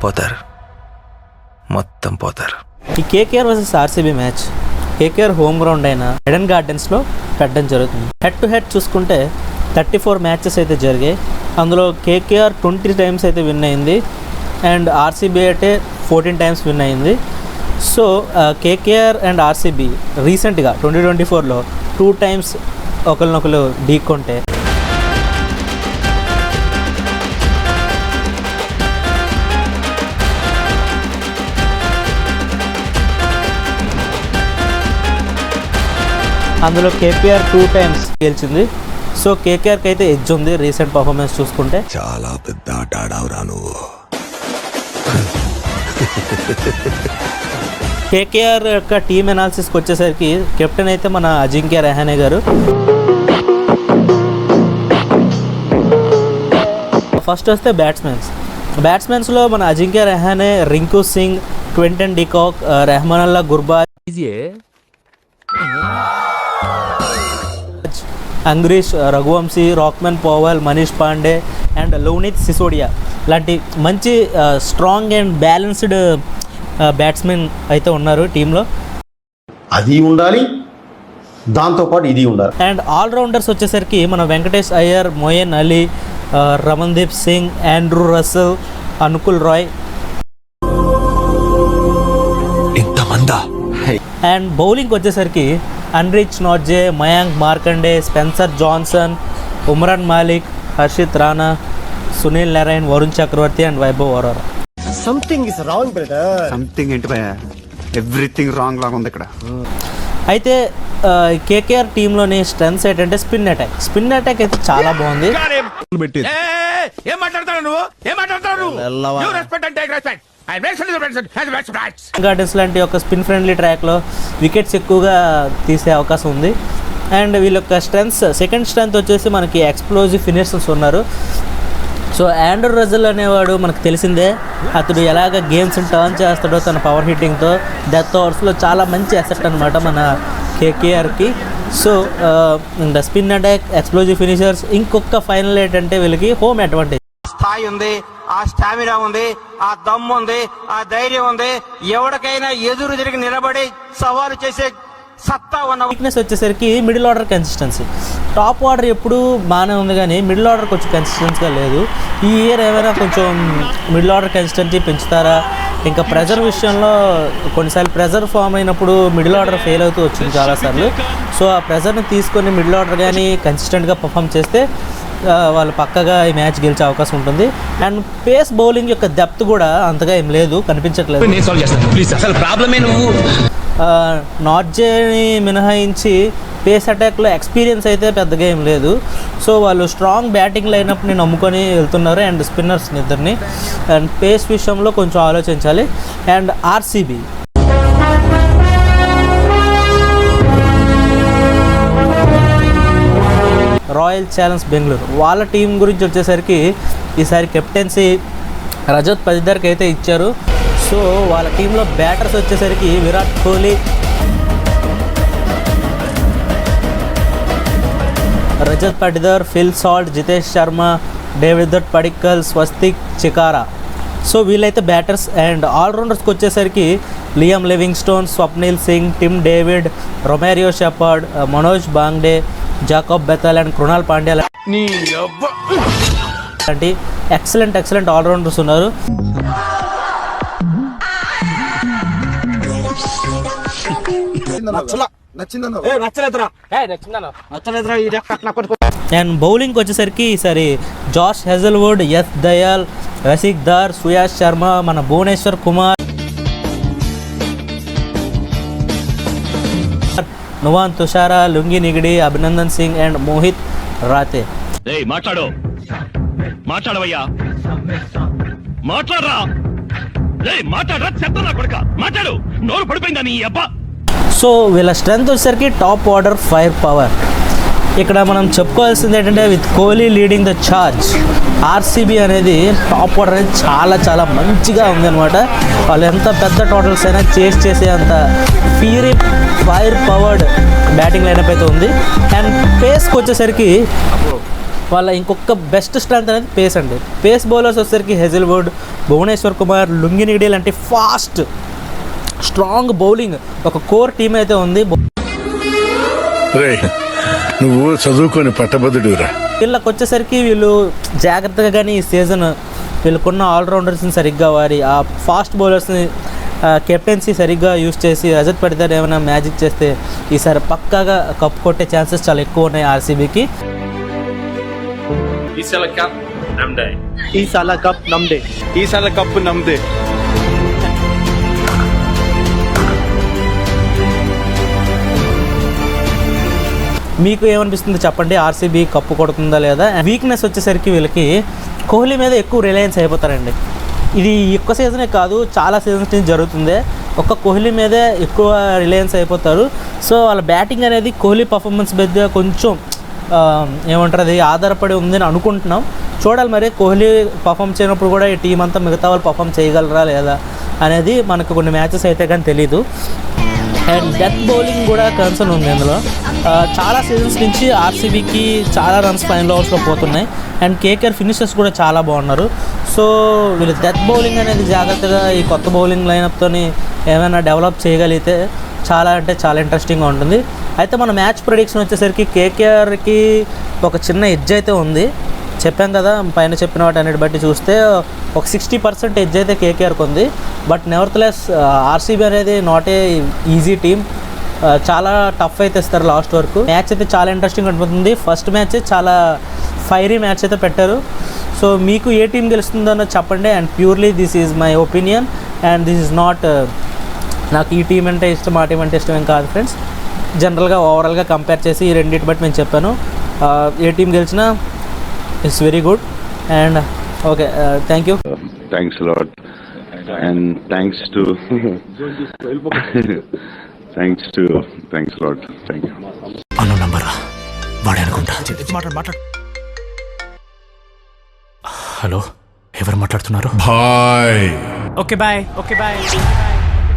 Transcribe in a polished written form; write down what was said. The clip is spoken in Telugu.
పోతారు, మొత్తం పోతారు. ఈ KKR versus RCB match KKR home ground అయిన ఎడెన్ గార్డెన్స్లో పెట్టడం జరుగుతుంది. హెడ్ టు హెడ్ చూసుకుంటే 34 మ్యాచెస్ అయితే జరిగాయి. అందులో కేకేఆర్ 20 టైమ్స్ అయితే విన్ అయింది అండ్ ఆర్సీబీ అయితే 14 టైమ్స్ విన్ అయింది. సో కేకేఆర్ అండ్ ఆర్సీబీ రీసెంట్గా 2024లో 2 టైమ్స్ ఒకరినొకరు ఢీకొంటే అందులో కేకేఆర్ 2 టైమ్స్ గెలిచింది. సో కేకేఆర్కి అయితే ఎడ్జ్ ఉంది రీసెంట్ పర్ఫార్మెన్స్ చూసుకుంటే. చాలా పెద్ద ఆట ఆడావురా నువ్వు. కేకేఆర్ యొక్క టీమ్ అనాలిసిస్కి వచ్చేసరికి కెప్టెన్ అయితే మన అజింక్య రహానే గారు. ఫస్ట్ వస్తే బ్యాట్స్మెన్స్లో మన Ajinkya Rahane, Rinku Singh, Quinton de Kock, Rahmanullah Gurbaz, Angkrish, Raghuvanshi, Rovman Powell, Manish Pandey and Luvnith Sisodia లాంటి మంచి స్ట్రాంగ్ అండ్ బ్యాలెన్స్డ్ బ్యాట్స్మెన్ అయితే ఉన్నారు టీంలో. అది ఉండాలి, దాంతోపాటు ఇది ఉండాలి. అండ్ ఆల్రౌండర్స్ వచ్చేసరికి మన Venkatesh Iyer, Moeen Ali, Ramandeep Singh, Andre Russell, Anukul Roy. And bowling వచ్చేసరికి Anrich Nortje, Mayank Markande, Spencer Johnson, Umran Malik, Harshit Rana, Sunil Narine, Varun Chakravarthy and Vaibhav Arora. Something is wrong brother. Something ఏంటి భయ్యా, ఎవ్రీథింగ్ రాంగ్ లాగా ఉంది ఇక్కడ. అయితే కేకేఆర్ టీంలోని స్ట్రెంగ్స్ ఏంటంటే స్పిన్ అటాక్ అయితే చాలా బాగుంది. గార్డెన్స్ లాంటి ఒక స్పిన్ ఫ్రెండ్లీ ట్రాక్లో వికెట్స్ ఎక్కువగా తీసే అవకాశం ఉంది. అండ్ వీళ్ళ యొక్క సెకండ్ స్ట్రెంగ్త్ వచ్చేసి మనకి ఎక్స్ప్లోజివ్ ఫినిషర్స్ ఉన్నారు. సో ఆండ్రూ రసెల్ అనేవాడు మనకు తెలిసిందే, అతడు ఎలాగ గేమ్స్ని టర్న్ చేస్తాడో తన పవర్ హిట్టింగ్తో. డెత్ ఓవర్స్లో చాలా మంచి అసెట్ అనమాట మన కేకేఆర్కి. So spin attack, explosive finishers, ఇంకొక ఫైనల్ ఏంటంటే వీళ్ళకి హోమ్ అడ్వాంటేజ్. స్థాయి ఉంది, ఆ స్టామినా ఉంది, ఆ దమ్ము ఉంది, ఆ ధైర్యం ఉంది, ఎవరికైనా ఎదురు తిరిగి నిలబడి సవాలు చేసే సత్తా ఉన్న. వీక్నెస్ వచ్చేసరికి middle order consistency. Top order ఎప్పుడు బాగానే ఉంది కానీ మిడిల్ ఆర్డర్ కొంచెం కన్సిస్టెన్సీగా లేదు. ఈ ఇయర్ ఏమైనా కొంచెం మిడిల్ ఆర్డర్ కన్సిస్టెన్సీ పెంచుతారా? ఇంకా ప్రెజర్ విషయంలో కొన్నిసార్లు ప్రెజర్ ఫామ్ అయినప్పుడు మిడిల్ ఆర్డర్ ఫెయిల్ అవుతూ వచ్చింది చాలాసార్లు. సో ఆ ప్రెజర్ని తీసుకొని మిడిల్ ఆర్డర్ కానీ కన్సిస్టెంట్గా పర్ఫామ్ చేస్తే వాళ్ళు పక్కగా ఈ మ్యాచ్ గెలిచే అవకాశం ఉంటుంది. అండ్ పేస్ బౌలింగ్ యొక్క డెప్త్ కూడా అంతగా ఏం లేదు, కనిపించట్లేదు. నార్జేని మినహాయించి పేస్ అటాక్లో ఎక్స్పీరియన్స్ అయితే పెద్దగా ఏం లేదు. సో వాళ్ళు స్ట్రాంగ్ బ్యాటింగ్ లైనప్ని నమ్ముకొని వెళ్తున్నారు అండ్ స్పిన్నర్స్ ఇద్దరిని. అండ్ పేస్ విషయంలో కొంచెం ఆలోచించాలి. And RCB royal challenge Bengaluru వాళ్ళ టీం గురించి వచ్చేసరికి ఈసారి కెప్టెన్సీ రజత్ పటిదార్కి అయితే ఇచ్చారు. సో వాళ్ళ టీంలో బ్యాటర్స్ వచ్చేసరికి Virat Kohli, Rajat Patidar, Phil Salt, Jitesh Sharma, David Padikkal, Swastik Chikara. So వీళ్ళైతే బ్యాటర్స్. అండ్ ఆల్రౌండర్స్కి వచ్చేసరికి Liam Livingstone, Swapnil Singh, Tim David, Romario Shepherd, Manoj బాంగ్డే, Jacob Bethell and Krunal Pandya లాంటి ఎక్సలెంట్ ఆల్రౌండర్స్ ఉన్నారు. అండ్ బౌలింగ్ వచ్చేసరికి ఈసారి జాష్ హెజల్వుడ్, ఎస్ దయాల్, రసిక్ దార్, సుయాష్ శర్మ, మన Bhuvneshwar Kumar, Nuwan Thushara, Lungi Ngidi, Abhinandan Singh and Mohit Rathee. So వీళ్ళ స్ట్రెంత్ వచ్చేసరికి టాప్ ఆర్డర్ ఫైర్ పవర్. ఇక్కడ మనం చెప్పుకోవాల్సింది ఏంటంటే with Kohli leading the charge RCB అనేది టాప్ ఆర్డర్ అనేది చాలా మంచిగా ఉందన్నమాట. వాళ్ళు ఎంత పెద్ద టోటల్స్ అయినా చేసే అంత ఫైర్ పవర్డ్ బ్యాటింగ్ లైనప్ అయితే ఉంది. అండ్ పేస్కి వచ్చేసరికి వాళ్ళ ఇంకొక బెస్ట్ స్ట్రెంత్ అనేది పేస్ అండి. పేస్ బౌలర్స్ వచ్చేసరికి హెజిల్వుడ్, భువనేశ్వర్ కుమార్, లుంగినిగిడి లాంటి ఫాస్ట్ స్ట్రాంగ్ బౌలింగ్ ఒక కోర్ టీం అయితే ఉంది. నువ్వు చదువుకొని పట్టభద్రుడురా. వీళ్ళకి వచ్చేసరికి వీళ్ళు జాగ్రత్తగా కానీ ఈ సీజన్ వీళ్ళకున్న ఆల్రౌండర్స్ని సరిగ్గా వారి ఆ ఫాస్ట్ బౌలర్స్ని కెప్టెన్సీ సరిగ్గా యూస్ చేసి రజత్ పడిదార్ ఏమైనా మ్యాజిక్ చేస్తే ఈసారి పక్కాగా కప్ కొట్టే ఛాన్సెస్ చాలా ఎక్కువ ఉన్నాయి ఆర్సీబీకి. ఈ సాల కప్ నమ్దే. మీకు ఏమనిపిస్తుంది చెప్పండి, ఆర్సీబీ కప్పు కొడుతుందా లేదా? వీక్నెస్ వచ్చేసరికి వీళ్ళకి కోహ్లీ మీద ఎక్కువ రిలయన్స్ అయిపోతారండి. ఇది ఒక్క సీజనే కాదు, చాలా సీజన్స్ నుంచి జరుగుతుంది. ఒక్క కోహ్లీ మీదే ఎక్కువ రిలయన్స్ అయిపోతారు. సో వాళ్ళ బ్యాటింగ్ అనేది కోహ్లీ పర్ఫార్మెన్స్ మీద కొంచెం ఏమంటారు అది ఆధారపడి ఉందని అనుకుంటున్నాం. చూడాలి మరి కోహ్లీ పర్ఫామ్ చేయనప్పుడు కూడా ఈ టీం అంతా మిగతా వాళ్ళు పర్ఫామ్ చేయగలరా లేదా అనేది మనకు కొన్ని మ్యాచెస్ అయితే కానీ తెలీదు. అండ్ డెత్ బౌలింగ్ కూడా కన్సర్న్ ఉంది అందులో. చాలా సీజన్స్ నుంచి ఆర్సీబీకి చాలా రన్స్ ఫైనల్ ఓవర్స్లో పోతున్నాయి. అండ్ కేకేఆర్ ఫినిషర్స్ కూడా చాలా బాగున్నారు. సో వీళ్ళు డెత్ బౌలింగ్ అనేది జాగ్రత్తగా ఈ కొత్త బౌలింగ్ లైనప్తోని ఏమైనా డెవలప్ చేయగలిగితే చాలా అంటే చాలా ఇంట్రెస్టింగ్గా ఉంటుంది. అయితే మన మ్యాచ్ ప్రెడిక్షన్ వచ్చేసరికి కేకేఆర్కి ఒక చిన్న ఎడ్జ్ అయితే ఉంది. చెప్పాం కదా, పైన చెప్పిన వాటి అన్నిటి బట్టి చూస్తే ఒక 60% ఎడ్జ్ అయితే కేకేఆర్కి ఉంది. బట్ నెవర్త్లెస్ ఆర్సీబీ అనేది నాట్ ఏ ఈజీ టీమ్. చాలా టఫ్ అయితే ఇస్తారు లాస్ట్ వరకు. మ్యాచ్ అయితే చాలా ఇంట్రెస్టింగ్ అనిపిస్తుంది. ఫస్ట్ మ్యాచ్ చాలా ఫైరీ మ్యాచ్ అయితే పెట్టారు. సో మీకు ఏ టీం గెలుస్తుందో చెప్పండి. And purely this is my opinion and this is not నాకు ఈ టీం అంటే ఇష్టం ఆ టీం అంటే ఇష్టం ఏం కాదు ఫ్రెండ్స్. జనరల్గా ఓవరాల్గా కంపేర్ చేసి ఈ రెండింటి బట్టి నేను చెప్పాను. ఏ టీం గెలిచినా it's very good. And okay, thank you. Thanks lot and thanks to thanks lot. Thank you. అన్న నంబరా వాడే అనుకుంటా. మాట్లాడు. హలో, ఎవరు మాట్లాడుతున్నారు? బాయ్. Okay bye.